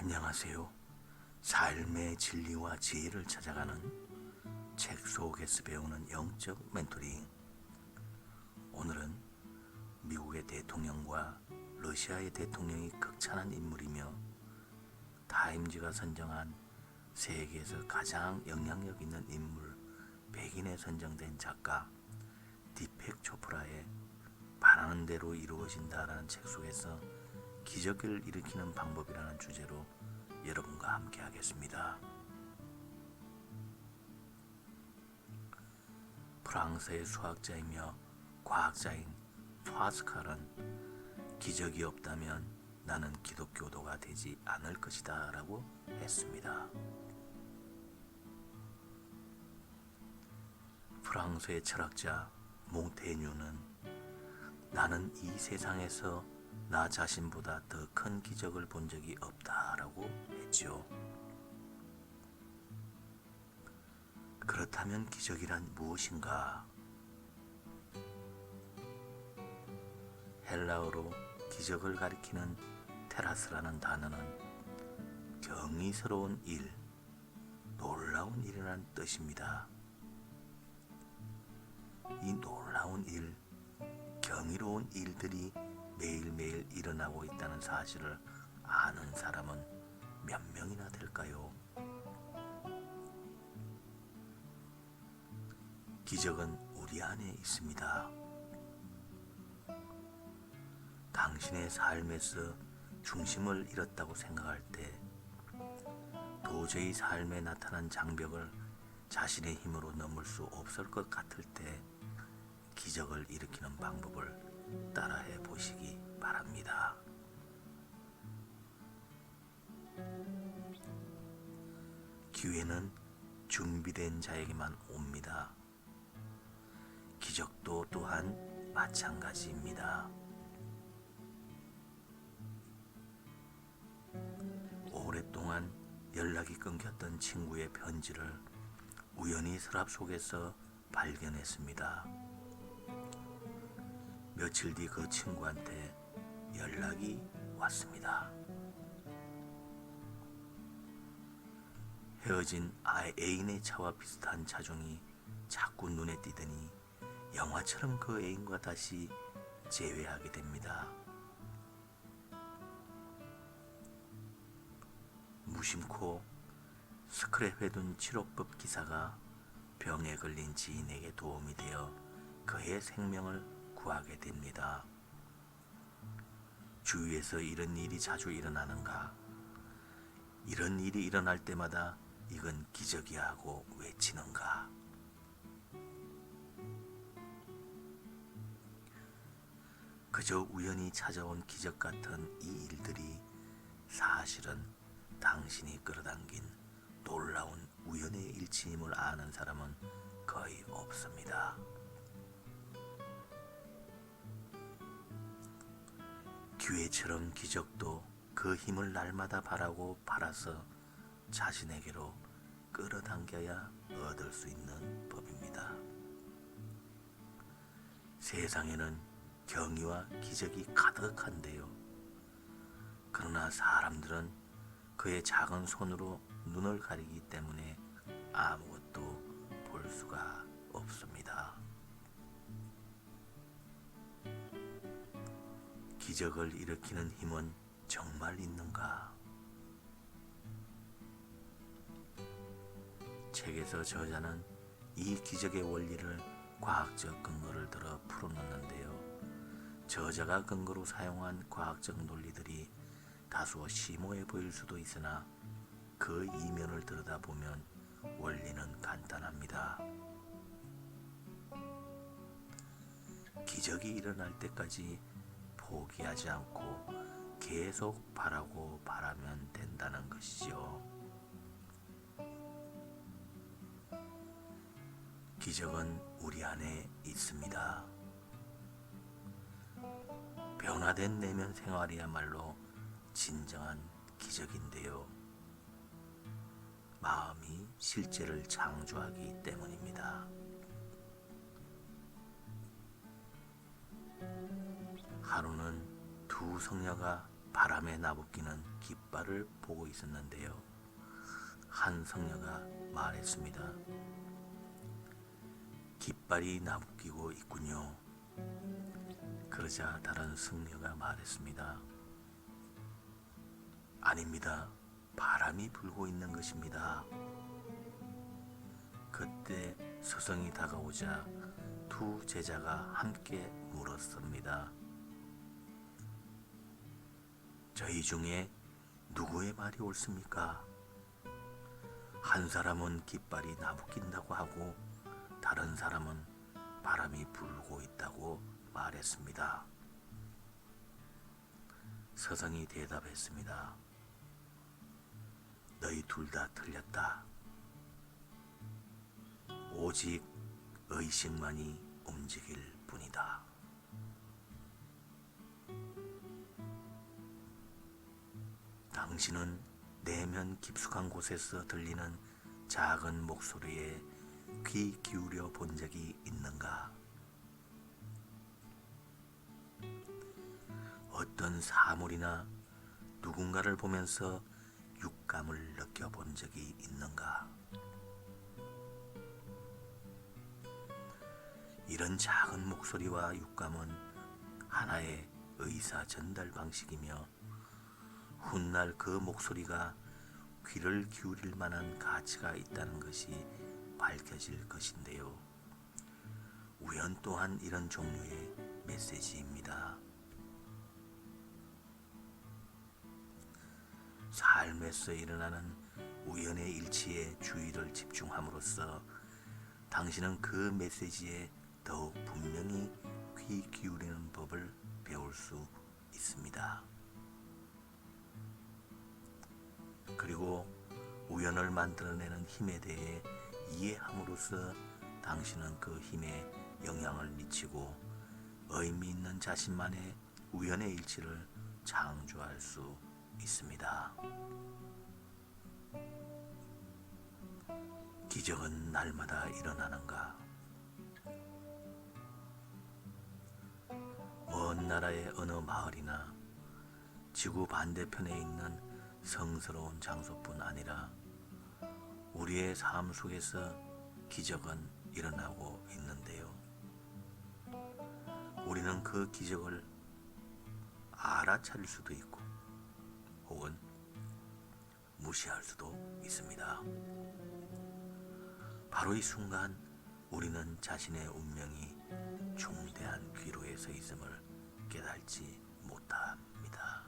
안녕하세요. 삶의 진리와 지혜를 찾아가는 책 속에서 배우는 영적 멘토링. 오늘은 미국의 대통령과 러시아의 대통령이 극찬한 인물이며 타임지가 선정한 세계에서 가장 영향력 있는 인물 100인에 선정된 작가 디펙 초프라의 바라는 대로 이루어진다라는 책 속에서 기적을 일으키는 방법이라는 주제로 여러분과 함께 하겠습니다. 프랑스의 수학자이며 과학자인 파스칼은 기적이 없다면 나는 기독교도가 되지 않을 것이다 라고 했습니다. 프랑스의 철학자 몽테뉴는 나는 이 세상에서 나 자신보다 더 큰 기적을 본 적이 없다라고 했죠. 그렇다면 기적이란 무엇인가? 헬라어로 기적을 가리키는 테라스라는 단어는 경이스러운 일, 놀라운 일이라는 뜻입니다. 이 놀라운 일, 경이로운 일들이 매일매일 일어나고 있다는 사실을 아는 사람은 몇 명이나 될까요? 기적은 우리 안에 있습니다. 당신의 삶에서 중심을 잃었다고 생각할 때, 도저히 삶에 나타난 장벽을 자신의 힘으로 넘을 수 없을 것 같을 때 기적을 일으키는 방법을 따라해 보시기 바랍니다. 기회는 준비된 자에게만 옵니다. 기적도 또한 마찬가지입니다. 오랫동안 연락이 끊겼던 친구의 편지를 우연히 서랍 속에서 발견했습니다. 며칠 뒤 그 친구한테 연락이 왔습니다. 헤어진 애인의 차와 비슷한 차종이 자꾸 눈에 띄더니 영화처럼 그 애인과 다시 재회하게 됩니다. 무심코 스크랩해둔 치료법 기사가 병에 걸린 지인에게 도움이 되어 그의 생명을 구하게 됩니다. 주위에서 이런 일이 자주 일어나는가? 이런 일이 일어날 때마다 이건 기적이야 하고 외치는가? 그저 우연히 찾아온 기적 같은 이 일들이 사실은 당신이 끌어당긴 놀라운 우연의 일치임을 아는 사람은 거의 없습니다. 기회처럼 기적도 그 힘을 날마다 바라고 바라서 자신에게로 끌어당겨야 얻을 수 있는 법입니다. 세상에는 경이와 기적이 가득한데요. 그러나 사람들은 그의 작은 손으로 눈을 가리기 때문에 아무것도 볼 수가 없습니다. 기적을 일으키는 힘은 정말 있는가? 책에서 저자는 이 기적의 원리를 과학적 근거를 들어 풀어놓는데요. 저자가 근거로 사용한 과학적 논리들이 다소 심오해 보일 수도 있으나 그 이면을 들여다보면 원리는 간단합니다. 기적이 일어날 때까지 포기하지 않고 계속 바라고 바라면 된다는 것이죠. 기적은 우리 안에 있습니다. 변화된 내면 생활이야말로 진정한 기적인데요. 마음이 실제를 창조하기 때문입니다. 하루는 두 성녀가 바람에 나부끼는 깃발을 보고 있었는데요. 한 성녀가 말했습니다. 깃발이 나부끼고 있군요. 그러자 다른 승려가 말했습니다. 아닙니다. 바람이 불고 있는 것입니다. 그때 서성이 다가오자 두 제자가 함께 물었습니다. 저희 중에 누구의 말이 옳습니까? 한 사람은 깃발이 나부낀다고 하고 다른 사람은 바람이 불고 있다고 말했습니다. 서성이 대답했습니다. 너희 둘 다 틀렸다. 오직 의식만이 움직일 뿐이다. 당신은 내면 깊숙한 곳에서 들리는 작은 목소리에 귀 기울여 본 적이 있는가? 어떤 사물이나 누군가를 보면서 육감을 느껴본 적이 있는가? 이런 작은 목소리와 육감은 하나의 의사 전달 방식이며 훗날 그 목소리가 귀를 기울일 만한 가치가 있다는 것이 밝혀질 것인데요. 우연 또한 이런 종류의 메시지입니다. 삶에서 일어나는 우연의 일치에 주의를 집중함으로써 당신은 그 메시지에 더욱 분명히 귀 기울이는 법을 배울 수 있습니다. 그리고 우연을 만들어내는 힘에 대해 이해함으로써 당신은 그 힘에 영향을 미치고 의미 있는 자신만의 우연의 일치를 창조할 수 있습니다. 기적은 날마다 일어나는가? 먼 나라의 어느 마을이나 지구 반대편에 있는 성스러운 장소뿐 아니라 우리의 삶 속에서 기적은 일어나고 있는데요. 우리는 그 기적을 알아차릴 수도 있고 혹은 무시할 수도 있습니다. 바로 이 순간 우리는 자신의 운명이 중대한 기로에 서 있음을 깨닫지 못합니다.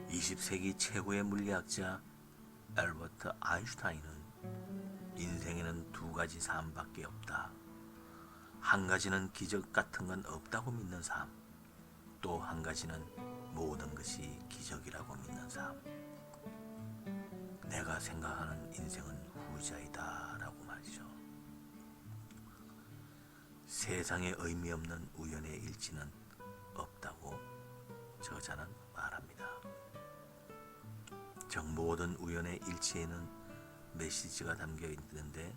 20세기 최고의 물리학자 알버트 아인슈타인은 인생에는 두 가지 삶밖에 없다. 한 가지는 기적 같은 건 없다고 믿는 삶, 또 한 가지는 모든 것이 기적이라고 믿는 삶. 내가 생각하는 인생은 후자이다 라고 말이죠. 세상에 의미 없는 우연의 일치는 없다고 저자는 말합니다. 즉 모든 우연의 일치에는 메시지가 담겨 있는데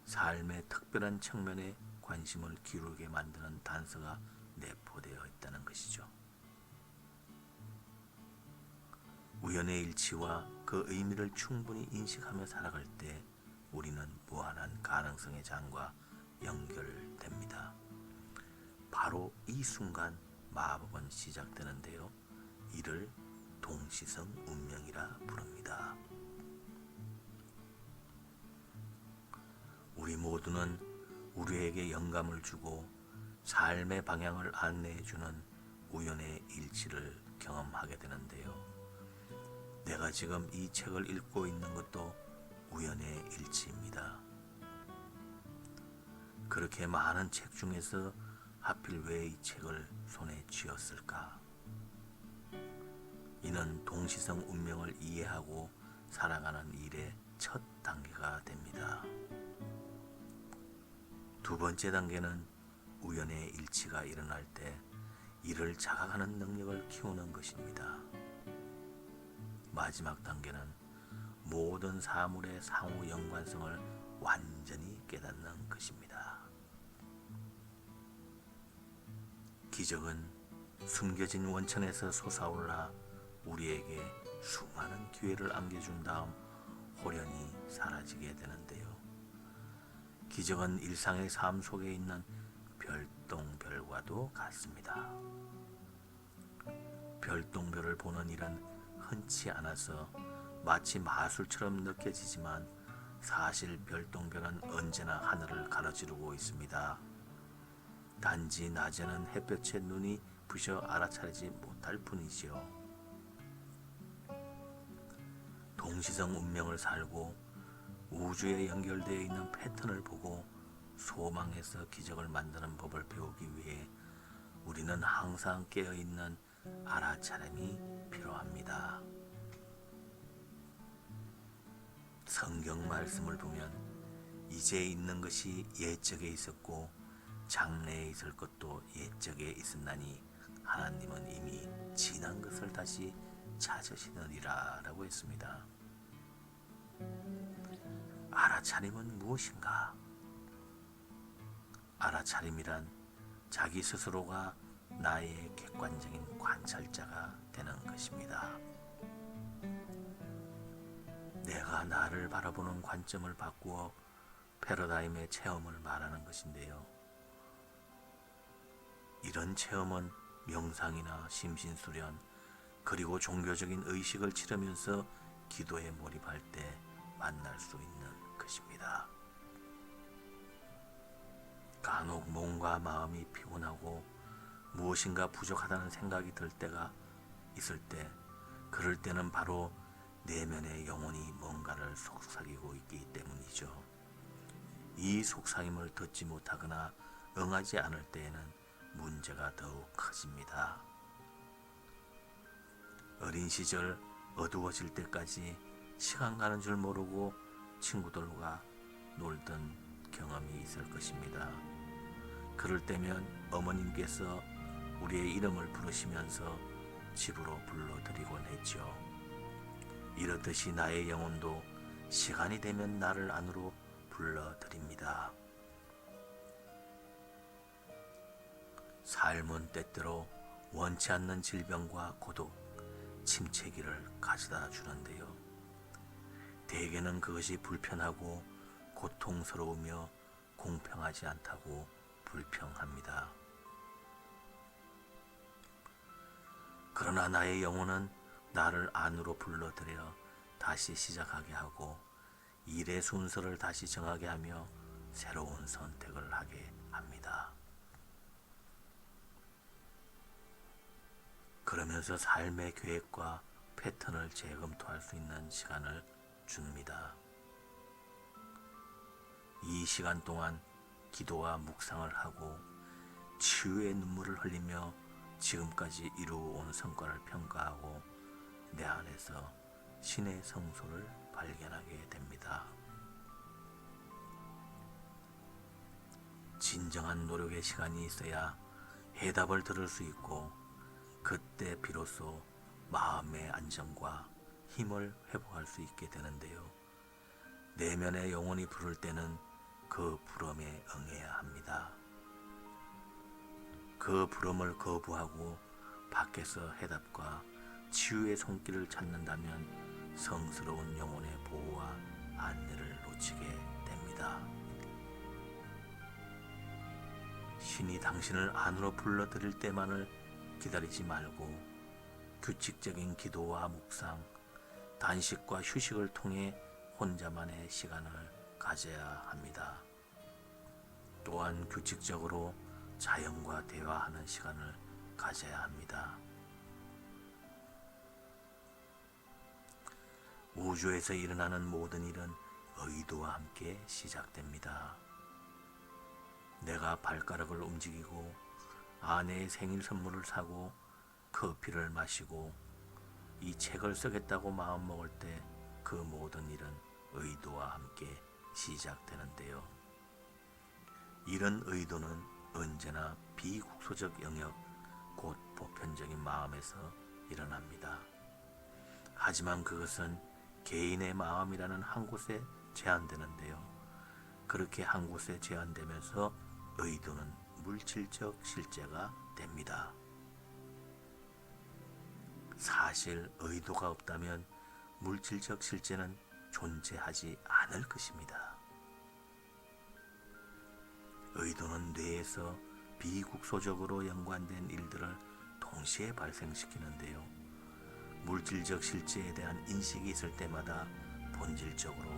삶의 특별한 측면에 관심을 기울게 만드는 단서가 내포되어 있다는 것이죠. 우연의 일치와 그 의미를 충분히 인식하며 살아갈 때 우리는 무한한 가능성의 장과 연결됩니다. 바로 이 순간 마법은 시작되는데요. 이를 동시성 운명이라 부릅니다. 우리 모두는 우리에게 영감을 주고 삶의 방향을 안내해주는 우연의 일치를 경험하게 되는데요. 내가 지금 이 책을 읽고 있는 것도 우연의 일치입니다. 그렇게 많은 책 중에서 하필 왜 이 책을 손에 쥐었을까? 이는 동시성 운명을 이해하고 살아가는 일의 첫 단계가 됩니다. 두 번째 단계는 우연의 일치가 일어날 때 이를 자각하는 능력을 키우는 것입니다. 마지막 단계는 모든 사물의 상호 연관성을 완전히 깨닫는 것입니다. 기적은 숨겨진 원천에서 솟아올라 우리에게 수많은 기회를 안겨준 다음 호련히 사라지게 되는데요. 기적은 일상의 삶 속에 있는 별똥별과도 같습니다. 별똥별을 보는 일은 흔치 않아서 마치 마술처럼 느껴지지만 사실 별똥별은 언제나 하늘을 가로지르고 있습니다. 단지 낮에는 햇볕에 눈이 부셔 알아차리지 못할 뿐이지요. 동시성 운명을 살고 우주에 연결되어 있는 패턴을 보고 소망에서 기적을 만드는 법을 배우기 위해 우리는 항상 깨어있는 알아차림이 필요합니다. 성경 말씀을 보면 이제 있는 것이 옛적에 있었고 장래에 있을 것도 옛적에 있었나니 하나님은 이미 지난 것을 다시 찾으시느니라 라고 했습니다. 알아차림은 무엇인가? 알아차림이란 자기 스스로가 나의 객관적인 관찰자가 되는 것입니다. 내가 나를 바라보는 관점을 바꾸어 패러다임의 체험을 말하는 것인데요. 이런 체험은 명상이나 심신수련 그리고 종교적인 의식을 치르면서 기도에 몰입할 때 만날 수 있는 것입니다. 간혹 몸과 마음이 피곤하고 무엇인가 부족하다는 생각이 들 때가 있을 때 그럴 때는 바로 내면의 영혼이 뭔가를 속삭이고 있기 때문이죠. 이 속삭임을 듣지 못하거나 응하지 않을 때에는 문제가 더욱 커집니다. 어린 시절 어두워질 때까지 시간 가는 줄 모르고 친구들과 놀던 경험이 있을 것입니다. 그럴 때면 어머님께서 우리의 이름을 부르시면서 집으로 불러들이곤 했죠. 이렇듯이 나의 영혼도 시간이 되면 나를 안으로 불러들입니다. 삶은 때때로 원치 않는 질병과 고독, 침체기를 가져다 주는데요. 대개는 그것이 불편하고 고통스러우며 공평하지 않다고 불평합니다. 그러나 나의 영혼은 나를 안으로 불러들여 다시 시작하게 하고 일의 순서를 다시 정하게 하며 새로운 선택을 하게 합니다. 그러면서 삶의 계획과 패턴을 재검토할 수 있는 시간을 줍니다. 이 시간 동안 기도와 묵상을 하고 치유의 눈물을 흘리며 지금까지 이루어온 성과를 평가하고 내 안에서 신의 성소를 발견하게 됩니다. 진정한 노력의 시간이 있어야 해답을 들을 수 있고 그때 비로소 마음의 안정과 힘을 회복할 수 있게 되는데요. 내면의 영혼이 부를 때는 그 부름에 응해야 합니다. 그 부름을 거부하고 밖에서 해답과 치유의 손길을 찾는다면 성스러운 영혼의 보호와 안내를 놓치게 됩니다. 신이 당신을 안으로 불러들일 때만을 기다리지 말고 규칙적인 기도와 묵상, 단식과 휴식을 통해 혼자만의 시간을 가져야 합니다. 또한 규칙적으로 자연과 대화하는 시간을 가져야 합니다. 우주에서 일어나는 모든 일은 의도와 함께 시작됩니다. 내가 발가락을 움직이고 아내의 생일 선물을 사고 커피를 마시고 이 책을 쓰겠다고 마음먹을 때 그 모든 일은 의도와 함께 시작되는데요. 이런 의도는 언제나 비국소적 영역, 곧 보편적인 마음에서 일어납니다. 하지만 그것은 개인의 마음이라는 한 곳에 제한되는데요. 그렇게 한 곳에 제한되면서 의도는 물질적 실제가 됩니다. 사실 의도가 없다면 물질적 실제는 존재하지 않을 것입니다. 의도는 뇌에서 비국소적으로 연관된 일들을 동시에 발생시키는데요. 물질적 실제에 대한 인식이 있을 때마다 본질적으로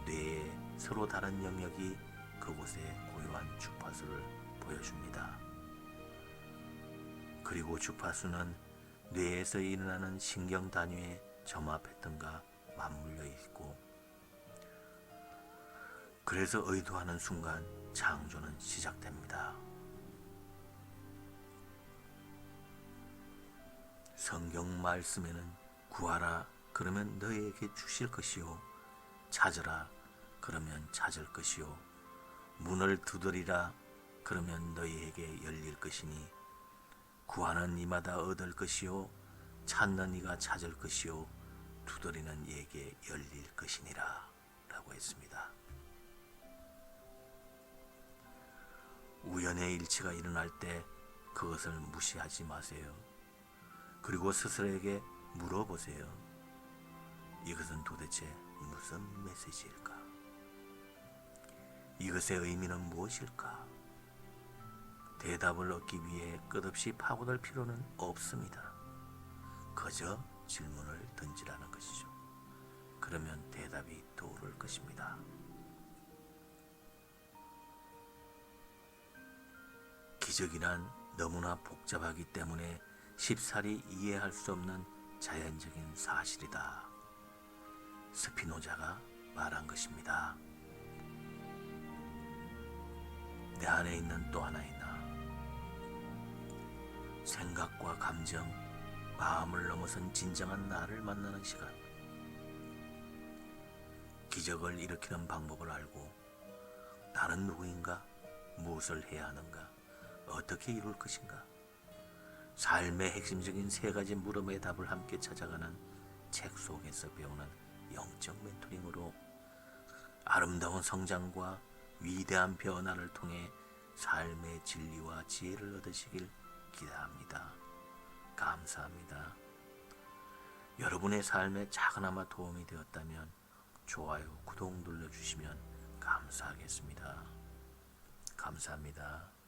뇌의 서로 다른 영역이 그곳에 고유한 주파수를 보여줍니다. 그리고 주파수는 뇌에서 일어나는 신경 단위의 점화 패턴과 맞물려 있고, 그래서 의도하는 순간 창조는 시작됩니다. 성경 말씀에는 구하라 그러면 너희에게 주실 것이요, 찾으라 그러면 찾을 것이요, 문을 두드리라 그러면 너희에게 열릴 것이니 구하는 이마다 얻을 것이요, 찾는 이가 찾을 것이요, 두드리는 이에게 열릴 것이니라 라고 했습니다. 우연의 일치가 일어날 때 그것을 무시하지 마세요. 그리고 스스로에게 물어보세요. 이것은 도대체 무슨 메시지일까? 이것의 의미는 무엇일까? 대답을 얻기 위해 끝없이 파고들 필요는 없습니다. 그저 질문을 던지라는 것이죠. 그러면 대답이 떠오를 것입니다. 기적이란 너무나 복잡하기 때문에 쉽사리 이해할 수 없는 자연적인 사실이다. 스피노자가 말한 것입니다. 내 안에 있는 또 하나의 나, 생각과 감정, 마음을 넘어선 진정한 나를 만나는 시간. 기적을 일으키는 방법을 알고 나는 누구인가, 무엇을 해야 하는가, 어떻게 이룰 것인가, 삶의 핵심적인 세 가지 물음의 답을 함께 찾아가는 책 속에서 배우는 영적 멘토링으로 아름다운 성장과 위대한 변화를 통해 삶의 진리와 지혜를 얻으시길 기대합니다. 감사합니다. 여러분의 삶에 작은아마 도움이 되었다면 좋아요, 구독 눌러주시면 감사하겠습니다. 감사합니다.